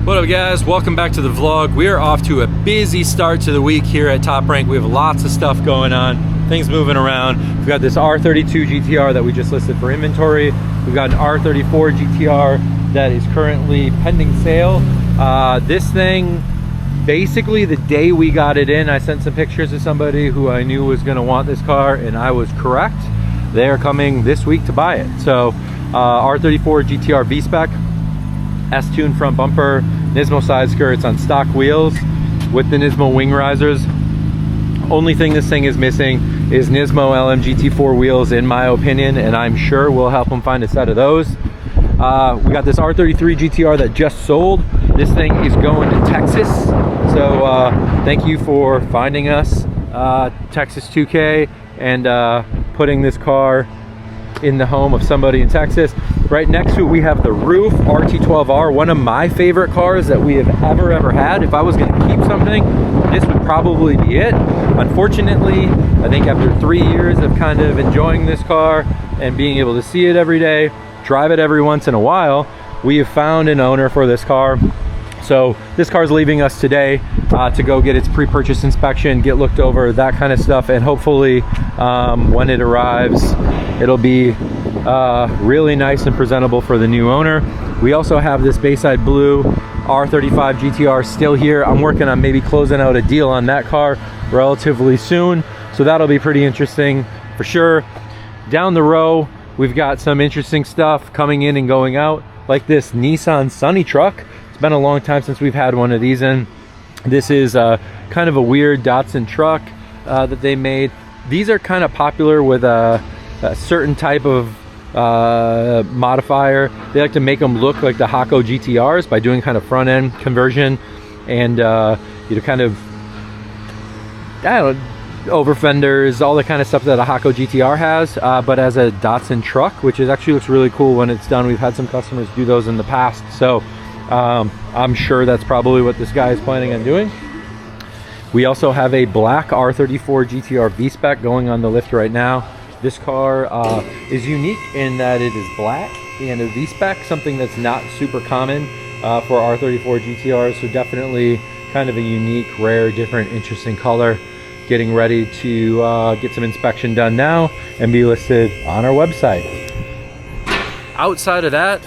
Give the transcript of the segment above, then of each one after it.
What up guys, welcome back to the vlog. We are off to a busy start to the week here at Top Rank. We have lots of stuff going on, things moving around. We've got this R32 GTR that we just listed for inventory. We've got an R34 GTR that is currently pending sale. This thing, basically the day we got it in, I sent some pictures to somebody who I knew was gonna want this car, and I was correct. They are coming this week to buy it. So R34 GTR V-Spec, S-Tune front bumper, Nismo side skirts on stock wheels with the Nismo wing risers. Only thing this thing is missing is Nismo LMGT4 wheels, in my opinion, and I'm sure we'll help them find a set of those. We got this R33 GTR that just sold. This thing is going to Texas, so thank you for finding us, Texas 2K, and putting this car in the home of somebody in Texas. Right next to it we have the Roof RT12R, one of my favorite cars that we have ever had. If I was going to keep something, this would probably be it. Unfortunately, I think after 3 years of kind of enjoying this car and being able to see it every day, drive it every once in a while, we have found an owner for this car. So this car is leaving us today to go get its pre-purchase inspection, get looked over, that kind of stuff, and hopefully when it arrives, it'll be really nice and presentable for the new owner. We also have this Bayside Blue R35 GTR still here. I'm working on maybe closing out a deal on that car relatively soon, so that'll be pretty interesting for sure. Down the row, we've got some interesting stuff coming in and going out, like this Nissan Sunny truck. It's been a long time since we've had one of these in. This is kind of a weird Datsun truck that they made. These are kind of popular with a certain type of modifier. They like to make them look like the Hakko GTRs by doing kind of front end conversion and you know, kind of, I don't know, over fenders, all the kind of stuff that a Hakko GTR has, but as a Datsun truck, which is actually looks really cool when it's done. We've had some customers do those in the past, so I'm sure that's probably what this guy is planning on doing. We also have a black R34 GTR V-Spec going on the lift right now. This car is unique in that it is black and a V-Spec, something that's not super common for R34 GTRs, so definitely kind of a unique, rare, different, interesting color. Getting ready to get some inspection done now and be listed on our website. Outside of that,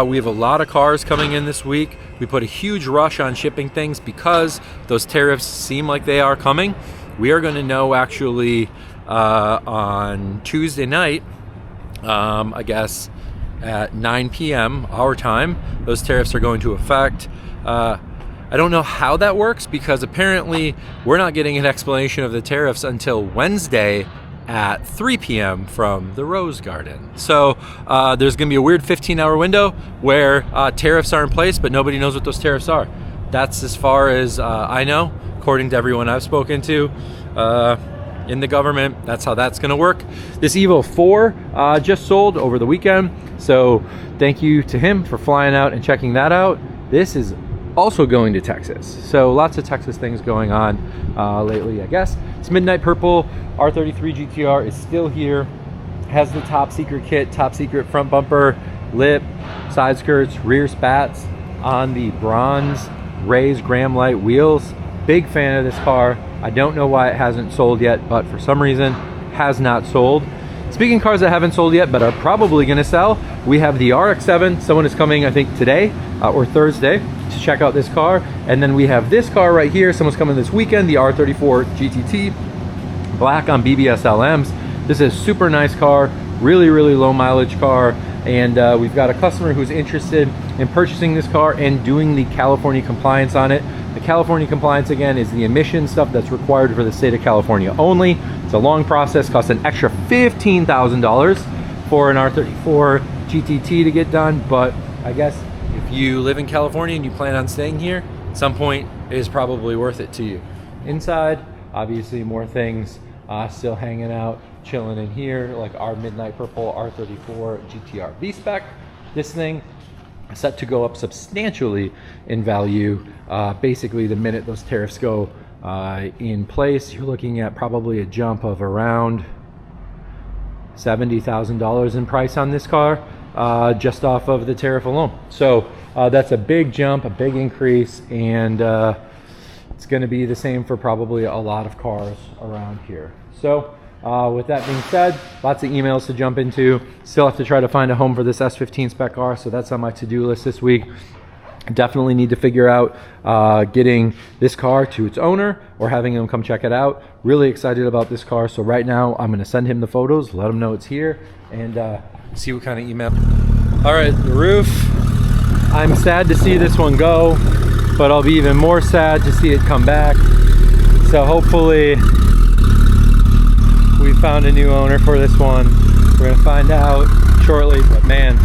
we have a lot of cars coming in this week. We put a huge rush on shipping things because those tariffs seem like they are coming. We are going to know actually on Tuesday night, I guess at 9 p.m. our time, those tariffs are going to affect. I don't know how that works because apparently we're not getting an explanation of the tariffs until Wednesday at 3 p.m. from the Rose Garden. So there's going to be a weird 15-hour window where tariffs are in place, but nobody knows what those tariffs are. That's as far as I know, according to everyone I've spoken to in the government. That's how that's going to work. This Evo 4 just sold over the weekend, so thank you to him for flying out and checking that out. This is also going to Texas, so lots of Texas things going on lately, I guess. It's Midnight Purple R33 GTR is still here, has the top secret kit, top secret front bumper, lip, side skirts, rear spats on the bronze raised Graham Light wheels. Big fan of this car. I don't know why it hasn't sold yet, but for some reason has not sold. Speaking of cars that haven't sold yet but are probably going to sell, we have the RX-7. Someone is coming, I think today or Thursday, to check out this car. And then we have this car right here. Someone's coming this weekend, the R34 GTT, black on BBS LMs. This is a super nice car, really low mileage car, and we've got a customer who's interested in purchasing this car and doing the California compliance on it. The California compliance, again, is the emission stuff that's required for the state of California only. It's a long process, costs an extra $15,000 for an R34 GTT to get done, but I guess if you live in California and you plan on staying here, at some point it is probably worth it to you. Inside, obviously more things still hanging out, chilling in here, like our Midnight Purple R34 GTR V-Spec. This thing set to go up substantially in value basically the minute those tariffs go in place. You're looking at probably a jump of around $70,000 in price on this car. just off of the tariff alone. So that's a big jump, a big increase, and it's going to be the same for probably a lot of cars around here. So with that being said, lots of emails to jump into. Still have to try to find a home for this S15 spec car, so that's on my to-do list this week. Definitely need to figure out getting this car to its owner or having him come check it out. Really excited about this car, so right now I'm going to send him the photos, let him know it's here, and see what kind of email. All right, the roof. I'm sad to see this one go, but I'll be even more sad to see it come back. So hopefully we found a new owner for this one. We're gonna find out shortly, but man.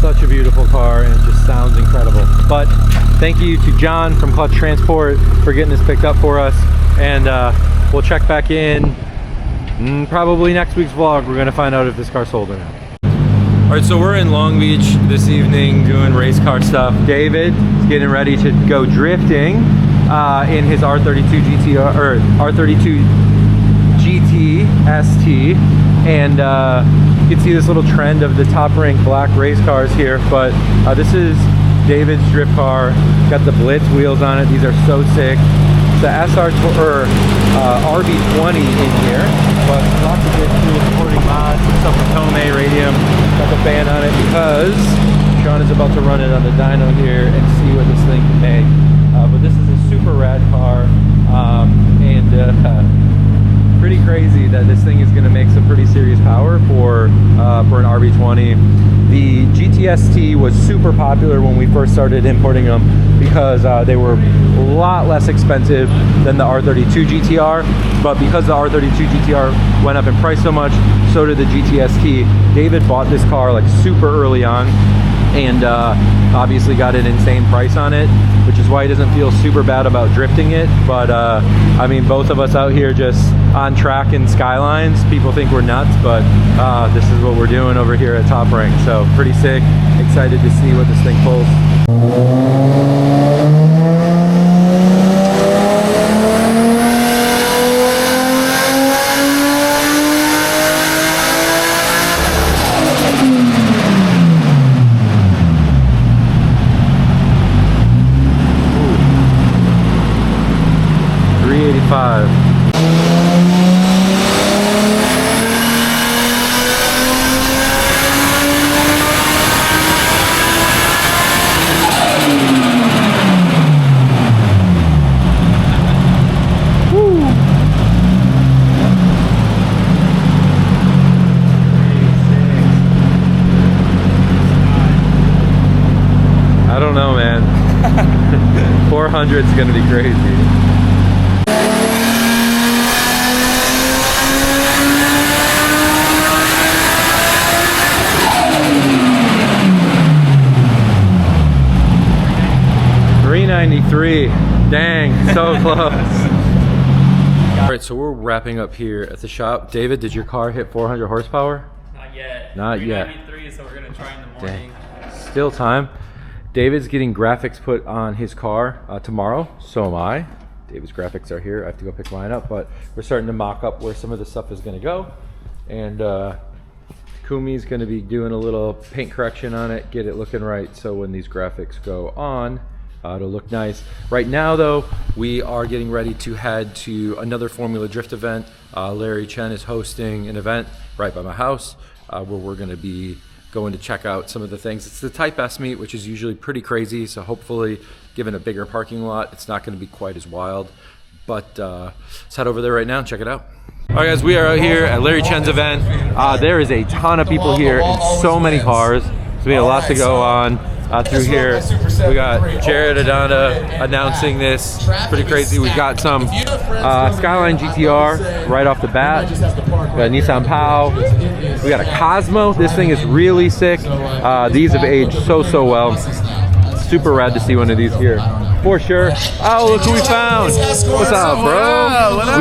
Such a beautiful car, and it just sounds incredible. But thank you to John from Clutch Transport for getting this picked up for us, and we'll check back in probably next week's vlog. We're gonna find out if this car sold or not. All right, so we're in Long Beach this evening doing race car stuff. David is getting ready to go drifting in his R32 GTR or R32 GT ST, and you can see this little trend of the top ranked black race cars here, but this is David's drift car. Got the Blitz wheels on it. These are so sick. It's the RB20 in here, but lots of good cool supporting mods, stuff with Tomei Radium. Got the fan on it because Sean is about to run it on the dyno here and see what this thing can make. But this is a super rad car, and pretty crazy that this thing is going to make some pretty serious power for an RB20. The GTST was super popular when we first started importing them because they were a lot less expensive than the R32 GTR, but because the R32 GTR went up in price so much, so did the GTST. David bought this car like super early on, and obviously got an insane price on it, which is why he doesn't feel super bad about drifting it. But I mean, both of us out here just on track in Skylines, people think we're nuts, but this is what we're doing over here at Top Rank. So pretty sick, excited to see what this thing pulls. I don't know, man. 400 is gonna be crazy. $393. Dang, so close. All right, so we're wrapping up here at the shop. David, did your car hit 400 horsepower? Not yet. Not yet. 393, so we're gonna try in the morning. Dang. Still time. David's getting graphics put on his car tomorrow. So am I. David's graphics are here. I have to go pick mine up, but we're starting to mock up where some of the stuff is going to go. And Kumi's going to be doing a little paint correction on it, get it looking right, so when these graphics go on, it'll look nice. Right now, though, we are getting ready to head to another Formula Drift event. Larry Chen is hosting an event right by my house where we're going to be going to check out some of the things. It's the Type S meet, which is usually pretty crazy, so hopefully, given a bigger parking lot, it's not going to be quite as wild. But let's head over there right now and check it out. All right, guys, we are out here at Larry Chen's event. There is a ton of people here and so many cars. So we have a lot to go on through here. We got Jared Adana announcing this. Pretty crazy. We got some Skyline GTR right off the bat. We got a Nissan Pao. We got a Cosmo. This thing is really sick. These have aged so well. Super rad to see one of these here. for sure. Oh, look who we found. What's up, bro?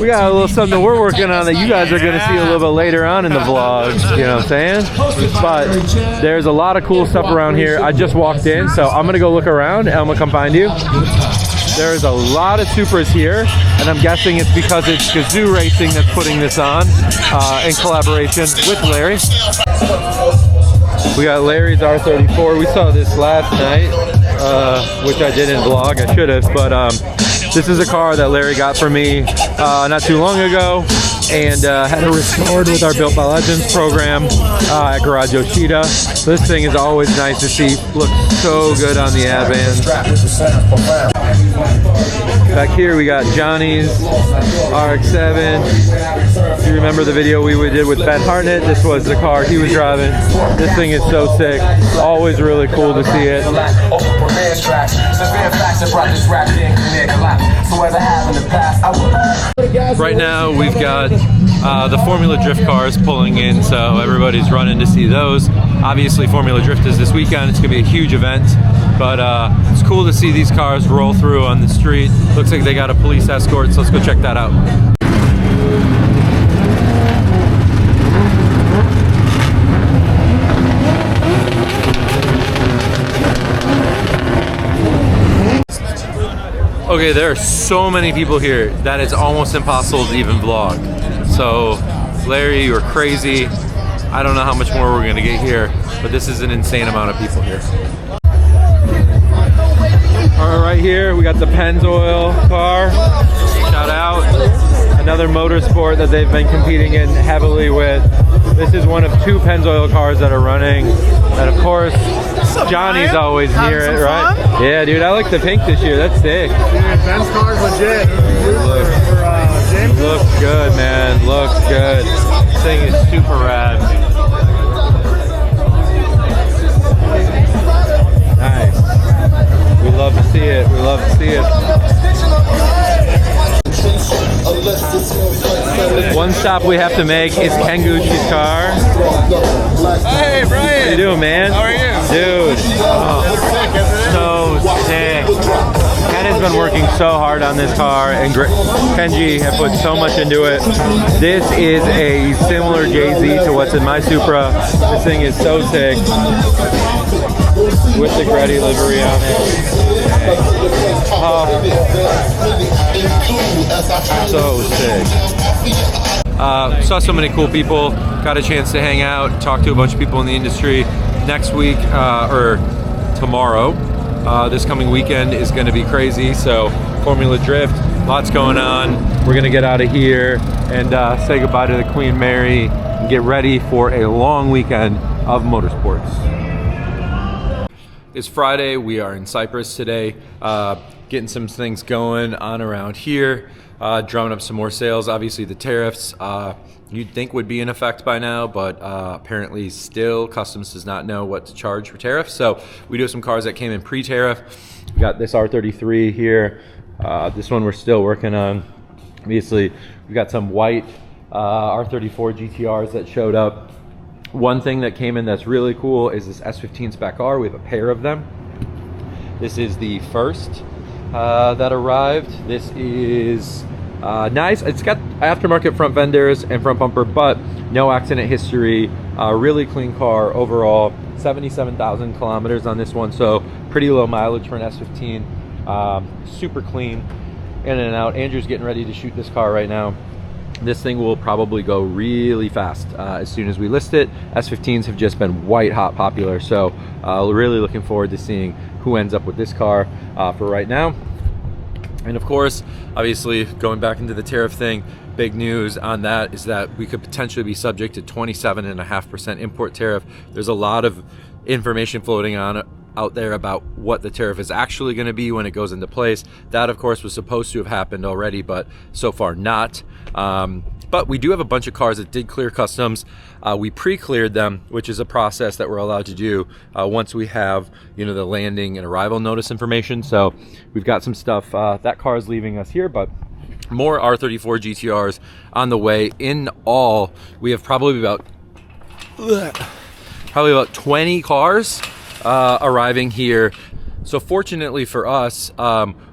We got a little something we're working on that you guys are gonna see a little bit later on in the vlog. You know what I'm saying? But there's a lot of cool stuff around here. I just walked in, so I'm gonna go look around and I'm gonna come find you. There's a lot of Supras here, and I'm guessing it's because it's Gazoo Racing that's putting this on in collaboration with Larry. We got Larry's R34. We saw this last night, which I didn't vlog. I should have, but this is a car that Larry got for me not too long ago, and had it restored with our Built by Legends program at Garage Yoshida. So this thing is always nice to see. Looks so good on the Advance. Back here we got Johnny's RX-7. If you remember the video we did with Ben Hartnett, this was the car he was driving. This thing is so sick. Always really cool to see it. Right now we've got the Formula Drift cars pulling in, so everybody's running to see those. Obviously Formula Drift is this weekend. It's gonna be a huge event, but it's cool to see these cars roll through on the street. Looks like they got a police escort, so let's go check that out. Okay, there are so many people here that it's almost impossible to even vlog. So, Larry, you're crazy. I don't know how much more we're gonna get here, but this is an insane amount of people here. All right, right here, we got the Pennzoil car. Shout out. Another motorsport that they've been competing in heavily with. This is one of 2 Pennzoil cars that are running. And of course, Johnny's always near it, right? Yeah, dude, I like the pink this year. That's sick. Dude, Ben's car's legit. James? Looks good, man. Looks good. This thing is super rad. Nice. We love to see it. We love to see it. One stop we have to make is Ken Gucci's car. Hey, Brian. How you doing, man? How are you? Dude. Oh, so sick. Ken has been working so hard on this car, and Kenji have put so much into it. This is a similar JZ to what's in my Supra. This thing is so sick. With the Gretty livery on it. So sick. Saw so many cool people. Got a chance to hang out, talk to a bunch of people in the industry. Next week, or tomorrow, this coming weekend is going to be crazy. So Formula Drift, lots going on. We're going to get out of here and say goodbye to the Queen Mary and get ready for a long weekend of motorsports. It's Friday. We are in Cyprus today, getting some things going on around here, drumming up some more sales. Obviously the tariffs you'd think would be in effect by now, but apparently still customs does not know what to charge for tariffs. So we do have some cars that came in pre-tariff. We got this R33 here. This one we're still working on. Obviously we got some white R34 GTRs that showed up. One thing that came in that's really cool is this S15 Spec R. We have a pair of them. This is the first that arrived. This is nice. It's got aftermarket front fenders and front bumper, but no accident history. Really clean car overall. 77,000 kilometers on this one, so pretty low mileage for an S15. Super clean, in and out. Andrew's getting ready to shoot this car right now. This thing will probably go really fast as soon as we list it. S15s have just been white hot popular, so really looking forward to seeing who ends up with this car for right now. And of course, obviously going back into the tariff thing, big news on that is that we could potentially be subject to 27.5% import tariff. There's a lot of information floating out there about what the tariff is actually going to be when it goes into place. That of course was supposed to have happened already, but so far not. But we do have a bunch of cars that did clear customs. We pre-cleared them, which is a process that we're allowed to do once we have, you know, the landing and arrival notice information. So we've got some stuff. That car is leaving us here, but more R34 GTRs on the way. In all, we have probably about 20 cars arriving here. So fortunately for us,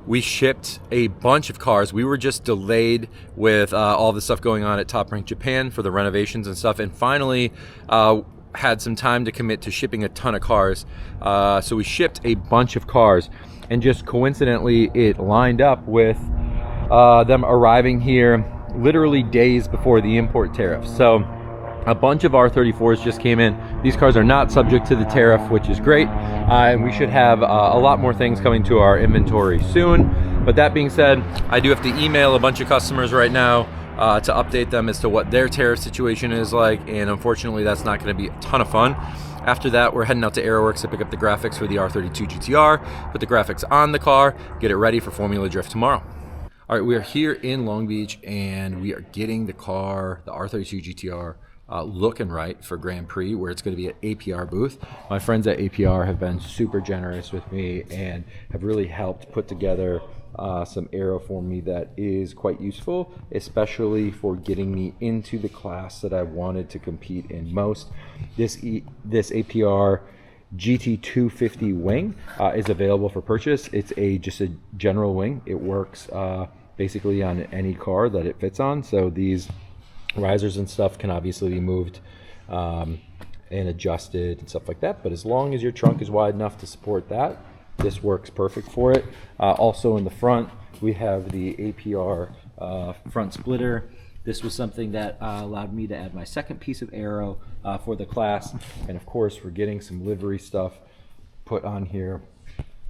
we shipped a bunch of cars. We were just delayed with all the stuff going on at Top Rank Japan for the renovations and stuff, and finally had some time to commit to shipping a ton of cars. So we shipped a bunch of cars, and just coincidentally it lined up with them arriving here literally days before the import tariff. So a bunch of R34s just came in. These cars are not subject to the tariff, which is great, and we should have a lot more things coming to our inventory soon. But that being said, I do have to email a bunch of customers right now to update them as to what their tariff situation is like, and unfortunately that's not going to be a ton of fun. After that, we're heading out to Aeroworks to pick up the graphics for the R32 GTR, put the graphics on the car, get it ready for Formula Drift tomorrow. All right, we are here in Long Beach, and we are getting the car, the R32 GTR, looking right for Grand Prix, where it's going to be at APR booth. My friends at APR have been super generous with me and have really helped put together some aero for me that is quite useful, especially for getting me into the class that I wanted to compete in most. This APR GT250 wing is available for purchase. It's just a general wing. It works basically on any car that it fits on. So these risers and stuff can obviously be moved and adjusted and stuff like that, but as long as your trunk is wide enough to support that, this works perfect for it. Also in the front, we have the APR front splitter. This was something that allowed me to add my second piece of aero for the class, and of course we're getting some livery stuff put on here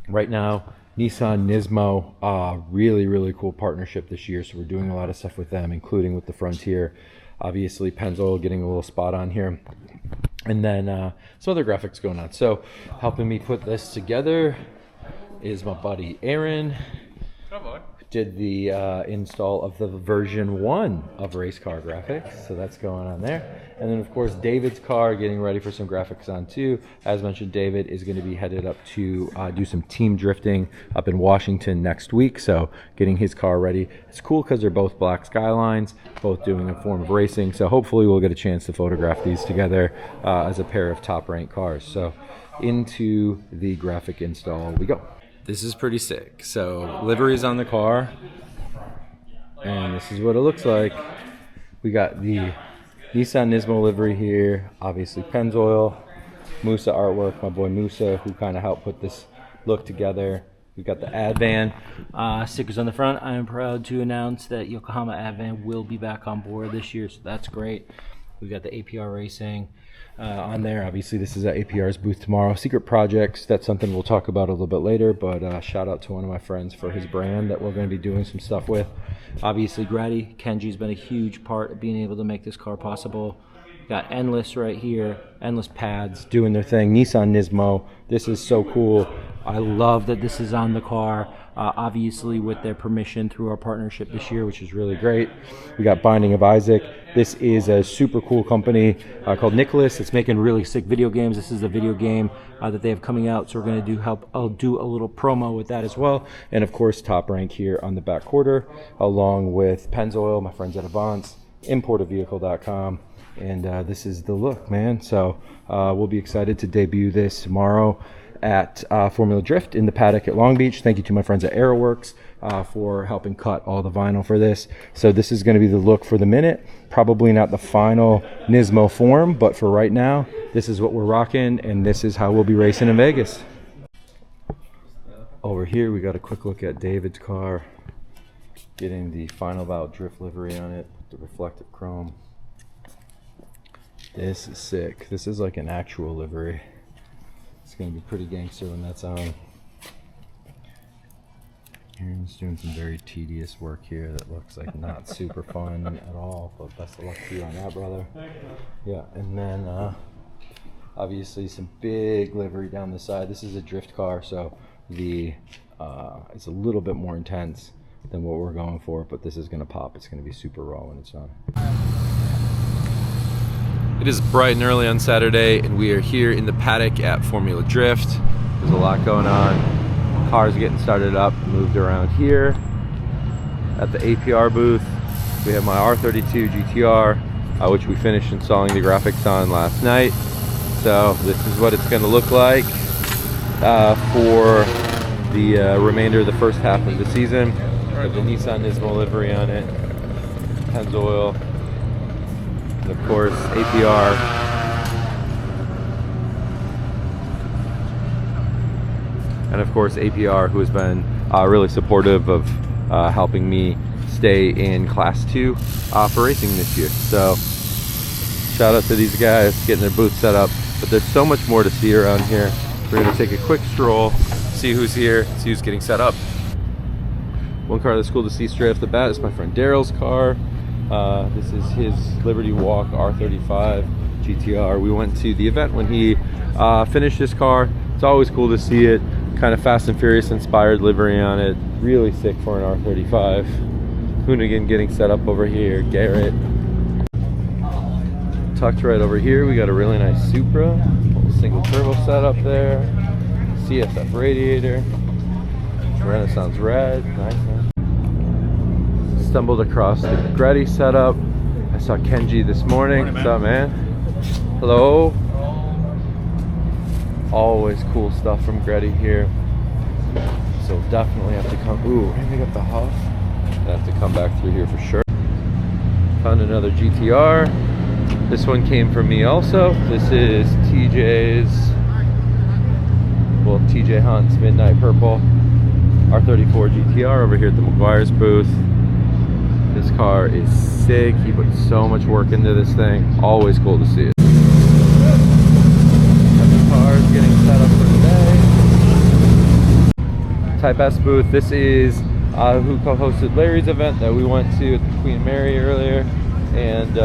right now. Nissan Nismo, really cool partnership this year, so we're doing a lot of stuff with them, including with the Frontier. Obviously Pennzoil getting a little spot on here, and then some other graphics going on. So helping me put this together is my buddy Aaron. Come on. Did the install of the version 1 of race car graphics, so that's going on there. And then of course David's car, getting ready for some graphics on too. As mentioned, David is going to be headed up to do some team drifting up in Washington next week, so getting his car ready. It's cool because they're both black Skylines, both doing a form of racing, so hopefully we'll get a chance to photograph these together as a pair of top ranked cars. So into the graphic install we go. This is pretty sick. So livery is on the car, and this is what it looks like. We got the Nissan Nismo livery here, obviously Pennzoil, Musa artwork, my boy Musa, who kind of helped put this look together. We've got the Advan stickers on the front. I am proud to announce that Yokohama Advan will be back on board this year, so that's great. We've got the APR Racing on there. Obviously this is at APR's booth tomorrow. Secret projects, that's something we'll talk about a little bit later, but shout out to one of my friends for his brand that we're going to be doing some stuff with. Obviously Grady Kenji's been a huge part of being able to make this car possible. Got Endless right here, Endless pads doing their thing. Nissan Nismo, this is so cool. I love that this is on the car, obviously with their permission through our partnership this year, which is really great. We got Binding of Isaac. This is a super cool company called Nicholas. It's making really sick video games. This is a video game that they have coming out, so we're going to I'll do a little promo with that as well. And of course Top Rank here on the back quarter, along with Pennzoil, my friends at Avance, importofvehicle.com. And this is the look, man. So we'll be excited to debut this tomorrow at Formula Drift in the paddock at Long Beach. Thank you to my friends at Aeroworks for helping cut all the vinyl for this. So this is going to be the look for the minute. Probably not the final Nismo form, but for right now, this is what we're rocking, and this is how we'll be racing in Vegas. Over here, we got a quick look at David's car, getting the Final Bout Drift livery on it, the reflective chrome. This is sick. This is like an actual livery. It's going to be pretty gangster when that's on. Aaron's doing some very tedious work here that looks like not super fun at all, but best of luck to you on that, brother. Yeah, and then obviously some big livery down the side. This is a drift car, so it's a little bit more intense than what we're going for, but this is going to pop. It's going to be super raw when it's done. It is bright and early on Saturday, and we are here in the paddock at Formula Drift. There's a lot going on. Cars getting started up, moved around here. At the APR booth, we have my R32 GTR, which we finished installing the graphics on last night. So this is what it's going to look like for the remainder of the first half of the season. Got the Nissan Nismo livery on it, Pennzoil, and of course APR. And of course APR, who has been really supportive of helping me stay in Class 2 for racing this year. So shout out to these guys getting their booth set up. But there's so much more to see around here. We're gonna take a quick stroll, see who's here, see who's getting set up. One car that's cool to see straight off the bat is my friend Daryl's car. This is his Liberty Walk R35 GTR. We went to the event when he finished his car. It's always cool to see it. Kind of Fast and Furious inspired livery on it. Really sick for an R35. Hoonigan getting set up over here. Garrett. Tucked right over here, we got a really nice Supra. Little single turbo setup there. CSF radiator. Renaissance red. Nice. Stumbled across the Gretty setup. I saw Kenji this morning. What's up, man? Hello. Always cool stuff from Gretty here. So definitely have to come. Ooh, anything up the Huff? I have to come back through here for sure. Found another GTR. This one came from me also. This is TJ Hunt's Midnight Purple R34 GTR over here at the McGuire's booth. This car is sick. He put so much work into this thing. Always cool to see it. The car's getting set up for today. Type S booth. This is who co-hosted Larry's event that we went to at the Queen Mary earlier, and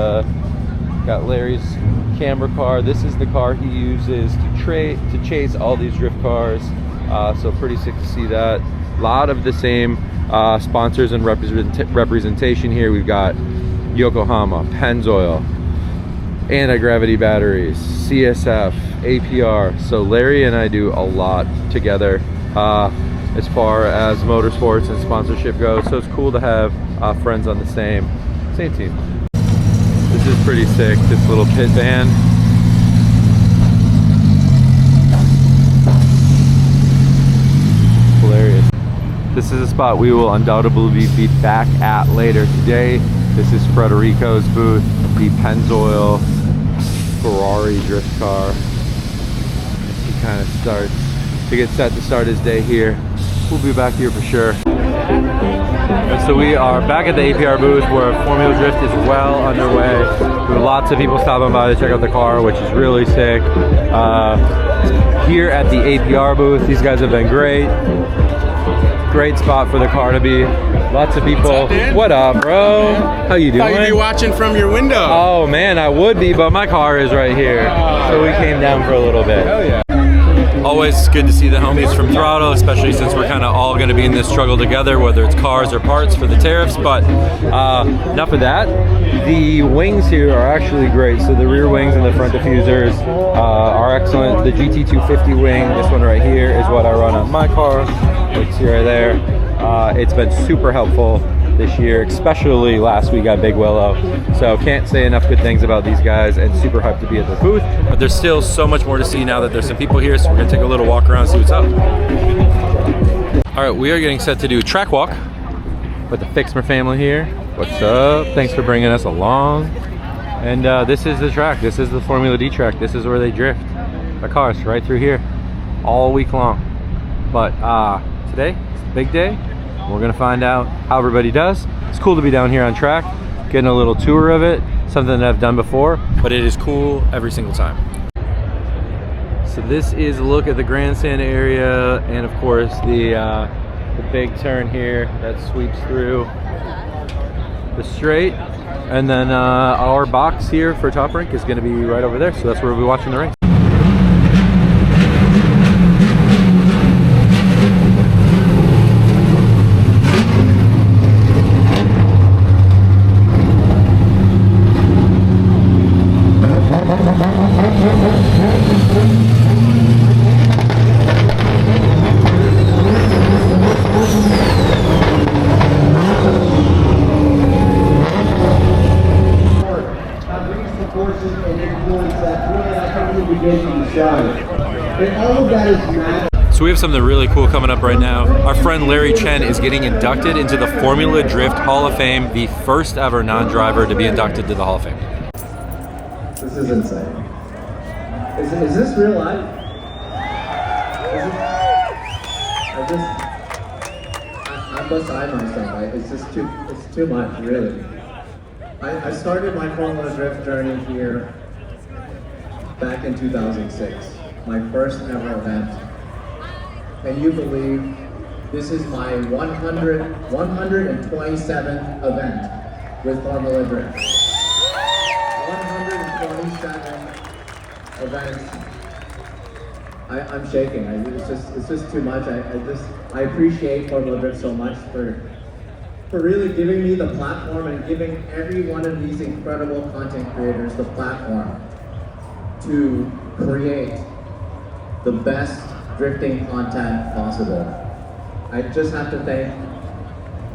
got Larry's camera car. This is the car he uses to chase all these drift cars. So pretty sick to see that. A lot of the same sponsors and representation here. We've got Yokohama, Pennzoil, anti-gravity batteries, CSF, APR. So Larry and I do a lot together as far as motorsports and sponsorship goes. So it's cool to have friends on the same team. This is pretty sick, this little pit van. Hilarious. This is a spot we will undoubtedly be back at later today. This is Frederico's booth, the Pennzoil Ferrari drift car. He kind of starts to get set to start his day here. We'll be back here for sure. And so we are back at the APR booth where Formula Drift is well underway. We have lots of people stopping by to check out the car, which is really sick. Here at the APR booth, these guys have been great. Great spot for the car to be. Lots of people. What up, bro? How you doing? Thought you'd be watching from your window. Oh man, I would be, but my car is right here. So we came down for a little bit. Hell yeah. Always good to see the homies from Throttle, especially since we're kind of all going to be in this struggle together, whether it's cars or parts for the tariffs. But enough of that. The wings here are actually great. So the rear wings and the front diffusers are excellent. The GT250 wing, this one right here, is what I run on my car. You can see right there. It's been super helpful this year, especially last week at Big Willow. So can't say enough good things about these guys, and super hyped to be at the booth. But there's still so much more to see now that there's some people here, so we're gonna take a little walk around and see what's up. All right, we are getting set to do a track walk with the Fixmer family here. What's up? Thanks for bringing us along. And this is the track. This is the Formula D track. This is where they drift the cars right through here all week long. But today, it's the big day. We're gonna find out how everybody does. It's cool to be down here on track, getting a little tour of it, something that I've done before, but it is cool every single time. So this is a look at the grandstand area, and of course the big turn here that sweeps through the straight. And then our box here for Top Rank is gonna be right over there, so that's where we'll be watching the race. so we have something really cool coming up right now. Our friend Larry Chen is getting inducted into the Formula Drift Hall of Fame, the first ever non-driver to be inducted to the Hall of Fame. This is insane. Is this real life? I'm beside myself. It's too much, really. I started my Formula Drift journey here back in 2006, my first ever event. Can you believe this is my 127th event with Formula Drift? 127 events. I'm shaking. It's just too much. I appreciate Formula Drift so much for really giving me the platform and giving every one of these incredible content creators the platform to create the best drifting content possible. I just have to thank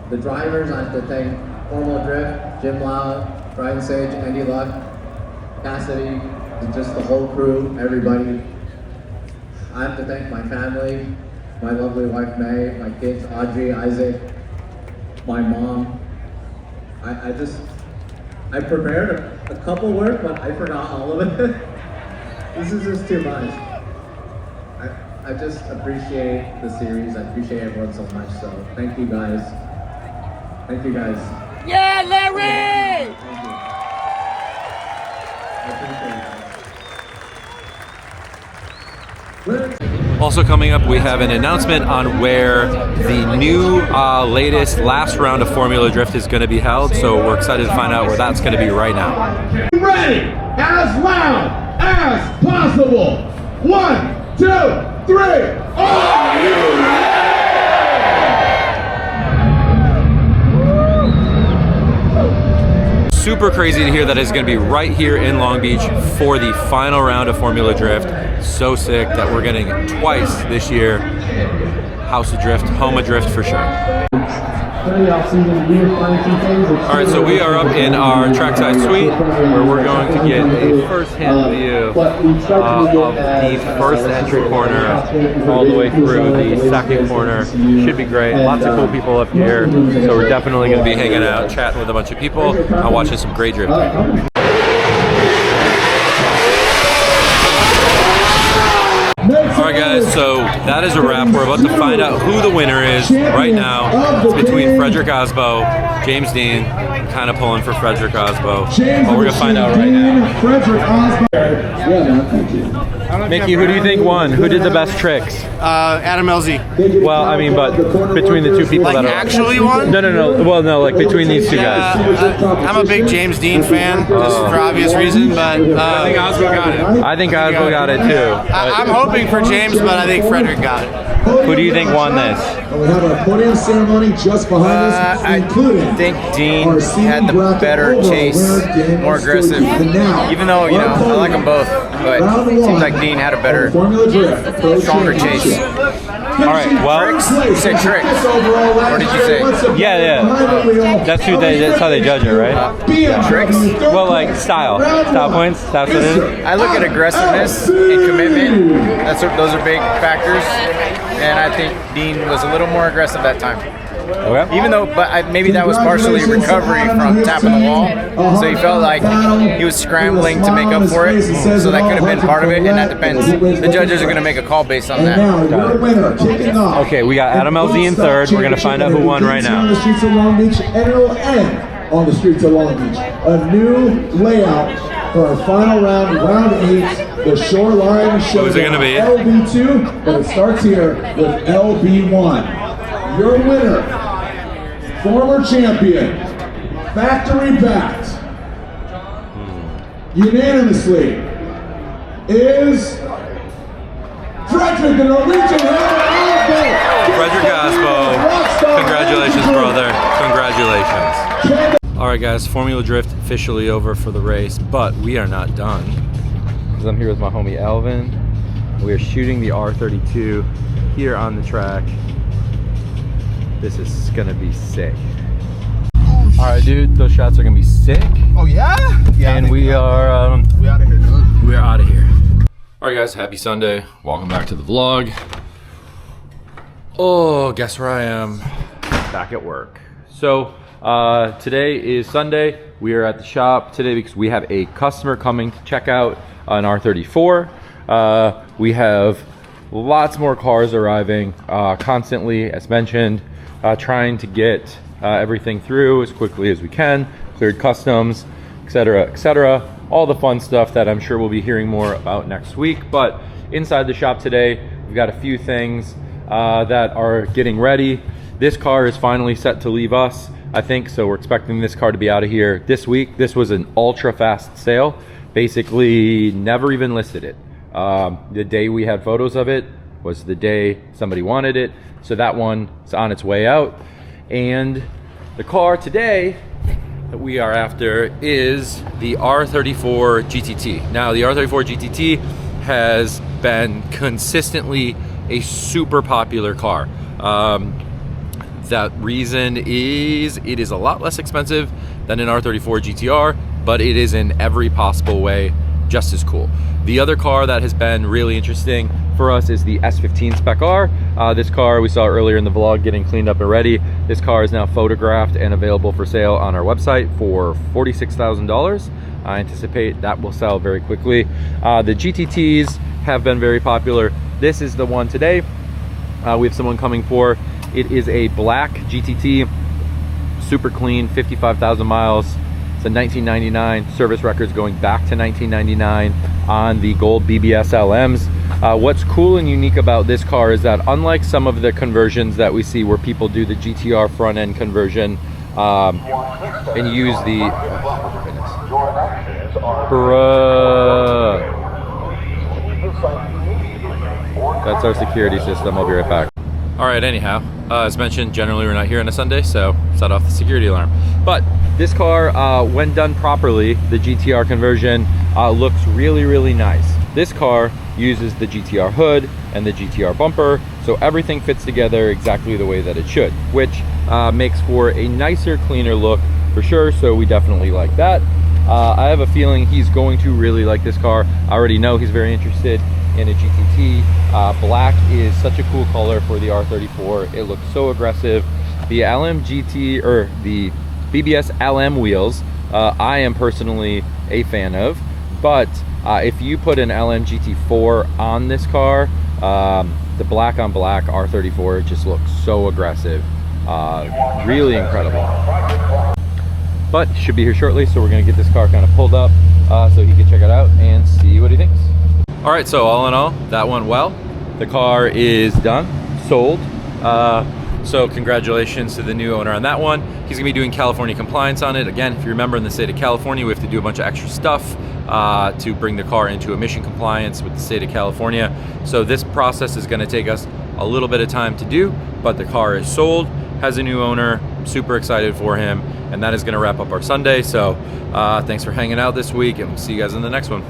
the drivers. I have to thank Formula Drift, Jim Lau, Brian Sage, Andy Luck, Cassidy, and just the whole crew, everybody. I have to thank my family, my lovely wife May, my kids Audrey, Isaac, my mom. I prepared a couple work, but I forgot all of it. This is just too much. I just appreciate the series. I appreciate everyone so much. So thank you guys. Thank you guys. Yeah, Larry! Thank you. I appreciate it. Also coming up, we have an announcement on where the new latest last round of Formula Drift is going to be held. So we're excited to find out where that's going to be right now. Ready, as loud as possible. 1, 2, 3. Are you ready? Super crazy to hear that it's going to be right here in Long Beach for the final round of Formula Drift. So sick that we're getting it twice this year. House of Drift, home of Drift for sure. Alright, so we are up in our trackside suite where we're going to get a first-hand view of the first entry corner all the way through the second corner. Should be great. Lots of cool people up here, so we're definitely going to be hanging out, chatting with a bunch of people, and watching some great drifting. Alright guys, so that is a wrap. We're about to find out who the winner is right now. It's between Fredric Aasbø, James Deane. I'm kind of pulling for Fredric Aasbø, but we're going to find out right now. Fredric Aasbø. Mickey, who do you think won? Who did the best tricks? Adam LZ. Well, I mean, but between the two people Like that are... actually won? No. Well, no, like between these two guys. I'm a big James Deane fan, just for obvious reasons, but I think Aasbø got it. I think Aasbø got it too. I'm hoping for James, but I think Fredric got it. Who do you think won this? We have our podium ceremony just behind us, including I think Deane had the better chase, more aggressive. Even though, you know, I like them both, but it seems like Deane had a better, stronger chase. All right, well... You said tricks. Or did you say? Yeah. That's how they judge it, right? Tricks? Well, like style points, that's what it is. I look at aggressiveness and commitment. Those are big factors. And I think Deane was a little more aggressive that time. Okay. Even though, maybe that was partially recovery from tapping the wall. So he felt like he was scrambling to make up for it. So that could have been part of it, and that depends. The judges are going to make a call based on that. Okay, we got Adam LZ in third. We're going to find out who won right now. On the streets of Long Beach, and it'll end on the streets of Long Beach. A new layout for our final round, round 8, the Shoreline Showdown. Who's it going to be? LB2, but it starts here with LB1. Your winner, former champion, factory backed, unanimously, is Fredric, the Norwegian Aasbø. Fredric Aasbø. Congratulations, brother. Congratulations. All right, guys, Formula Drift officially over for the race, but we are not done. Because I'm here with my homie Alvin. We are shooting the R32 here on the track. This is gonna be sick. All right, dude, those shots are gonna be sick. Oh yeah? And we are We out of here, dude. we're out of here. All right, guys, happy Sunday. Welcome back to the vlog. Oh, guess where I am? Back at work. So today is Sunday. We are at the shop today because we have a customer coming to check out an R34. We have lots more cars arriving constantly, as mentioned, trying to get everything through as quickly as we can, cleared customs, etc., all the fun stuff that I'm sure we'll be hearing more about next week. But inside the shop today, we've got a few things that are getting ready. This car is finally set to leave us, I think, so we're expecting this car to be out of here this week. This was an ultra fast sale, basically never even listed it. The day we had photos of it was the day somebody wanted it, so that one is on its way out. And the car today that we are after is the R34 GTT. Now, the R34 GTT has been consistently a super popular car. That reason is it is a lot less expensive than an R34 GTR, but it is in every possible way just as cool. The other car that has been really interesting for us is the S15 Spec R. This car we saw earlier in the vlog getting cleaned up and ready. This car is now photographed and available for sale on our website for $46,000. I anticipate that will sell very quickly. The GTTs have been very popular. This is the one today we have someone coming for. It is a black GTT, super clean, 55,000 miles. It's a 1999, service records going back to 1999 on the gold BBS LMs. What's cool and unique about this car is that unlike some of the conversions that we see where people do the GTR front end conversion and use the, that's our security system. I'll be right back. All right, anyhow, as mentioned, generally we're not here on a Sunday, so set off the security alarm. But this car, when done properly, the GTR conversion looks really, really nice. This car uses the GTR hood and the GTR bumper, so everything fits together exactly the way that it should, which makes for a nicer, cleaner look for sure, so we definitely like that. I have a feeling he's going to really like this car. I already know he's very interested in a GTT. Black is such a cool color for the R34. It looks so aggressive. The LMGT, or the BBS LM wheels, I am personally a fan of, but if you put an LMGT4 on this car, the black on black R34 just looks so aggressive. Really incredible. But should be here shortly, so we're gonna get this car kind of pulled up so he can check it out and see what he thinks. All right, so all in all, that went well. The car is done, sold. So congratulations to the new owner on that one. He's gonna be doing California compliance on it. Again, if you remember, in the state of California, we have to do a bunch of extra stuff to bring the car into emission compliance with the state of California. So this process is gonna take us a little bit of time to do, but the car is sold, has a new owner, super excited for him, and that is gonna wrap up our Sunday. So thanks for hanging out this week, and we'll see you guys in the next one.